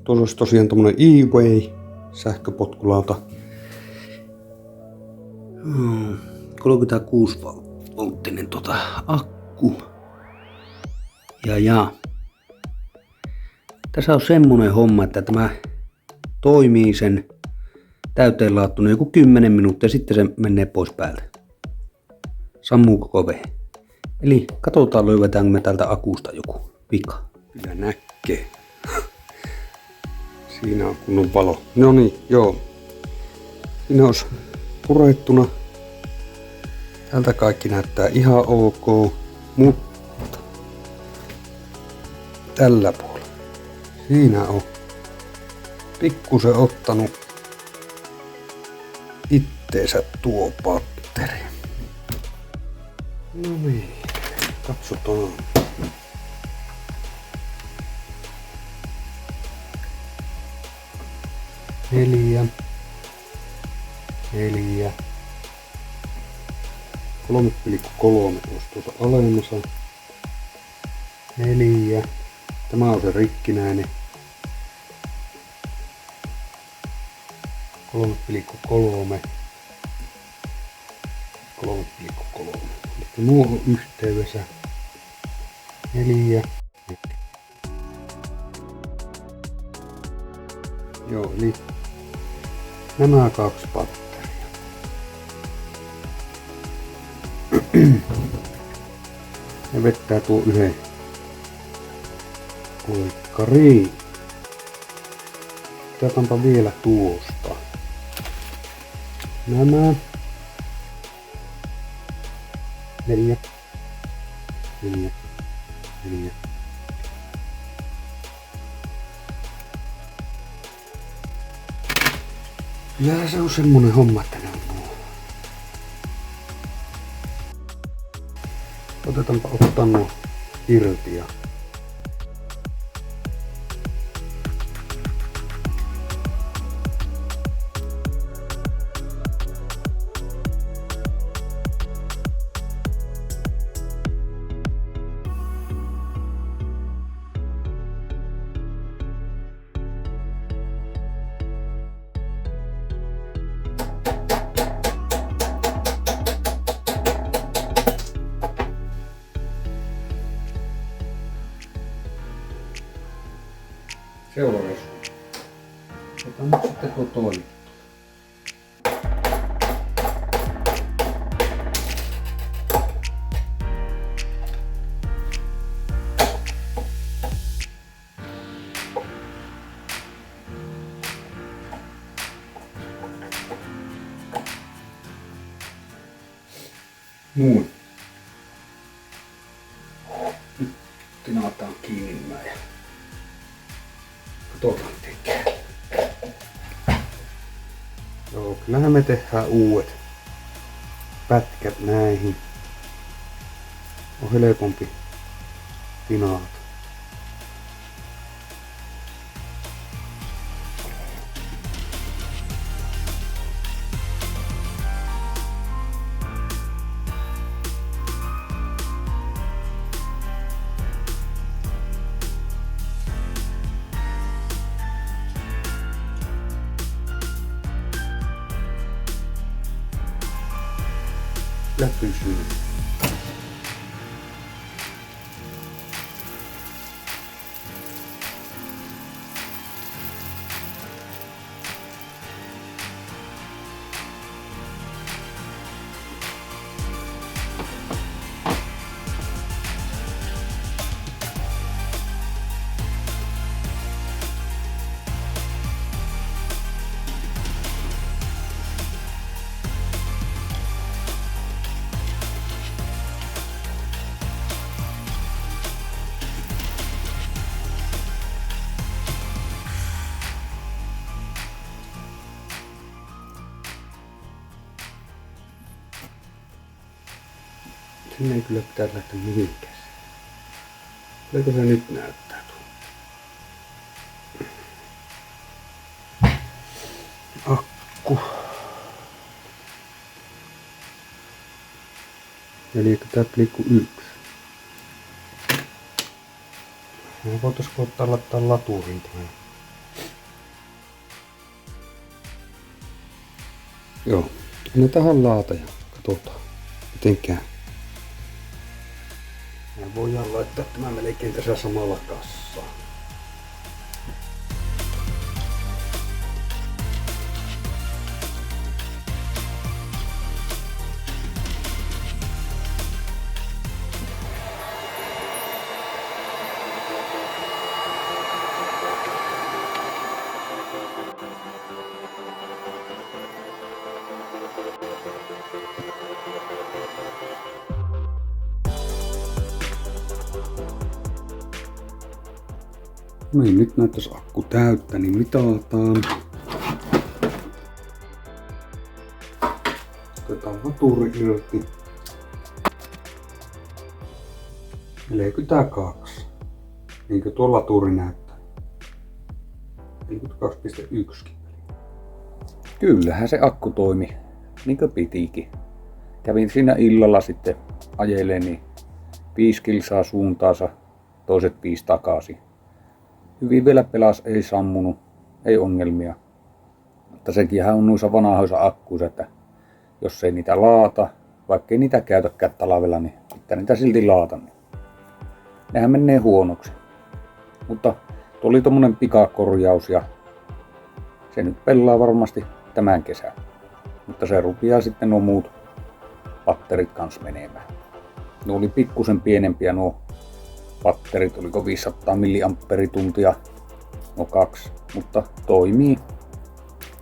Tuossa olisi tosiaan tommonen E-Way sähköpotkulauta. 36 volttinen akku. Ja. Tässä on semmonen homma, että tämä toimii sen täyteenlaattuna joku 10 minuuttia, sitten se menee pois päältä. Sammuu koko vehe. Eli katsotaan, löydetäänkö me täältä akusta joku vika. Kyllä näkee. Siinä on kunnon valo. No niin, joo. Siinä olisi purettuna. Täältä kaikki näyttää ihan ok, mutta tällä puolella. Siinä on pikkusen ottanut itteensä tuo patteri. No niin, katsotaan. Neljä. 3,3 olisi tuossa alemmassa. 4. Tämä on se rikkinäinen. 3,3. 3,3. Eli nuo on yhteydessä. 4. Joo, eli nämä 2 patteria. Ne vettää tuo yhden oikkariin. Otetaanpa vielä tuosta. Nämä 4. Ja se on semmonen homma, että ne on nuo. Ottaa nuo irti ja seuraavaksi. Otan nyt sitten tuo toinen. Noin. Nyt tinataan kiinni nämä ja katsotaan tekee. Joo, kyllähän me tehdään uudet pätkät näihin. On helpompi tinaata. Ja pysyy. Sinne ei kyllä pitäisi lähteä mihinkään. Kuinka se nyt näyttää tuo akku. Eli tää pliikku 1. Ja voitaisko ottaa laittaa laturin tähän. Joo, annetaan laata ja katsotaan miten käy. Me voidaan laittaa tämä melkein tässä samalla kassaan. No niin, nyt näyttäisi akku täyttä, niin mitataan. Otetaan laturi irti. 42. Niin kuin tuo laturi näyttää. 42,1. Kyllähän se akku toimi niin kuin pitikin. Kävin siinä illalla sitten ajeleen niin 5 kilsaa suuntaansa, toiset 5 takaisin. Hyvin vielä pelas, ei sammunut, ei ongelmia. Mutta sekinhän on noissa vanhoissa akkuissa, että jos ei niitä laata, vaikka ei niitä käytäkään talvella, niin pitää niitä silti laata. Nehän menee huonoksi. Mutta tuli tommonen pikakorjaus ja se nyt pelaa varmasti tämän kesän. Mutta se rupeaa sitten nuo muut patterit kans menemään. Ne oli pikkusen pienempiä nuo patterit, oliko 500 milliamperituntia, no 2, mutta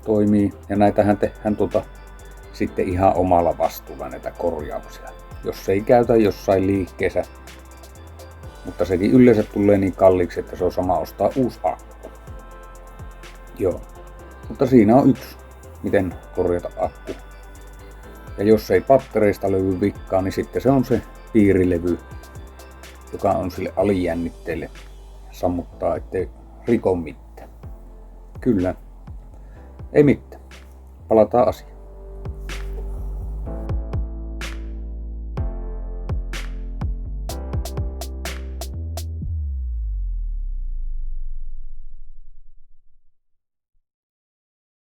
toimii. Ja näitähän tehdään sitten ihan omalla vastuulla näitä korjauksia. Jos ei käytä jossain liikkeessä, mutta sekin yleensä tulee niin kalliiksi, että se on sama ostaa uusi akku. Joo, mutta siinä on yksi, miten korjata akku. Ja jos ei pattereista löydy vikkaa, niin sitten se on se piirilevy, joka on sille alijännitteelle sammuttaa, ettei riko mitään. Kyllä, ei mitään. Palataan asiaan.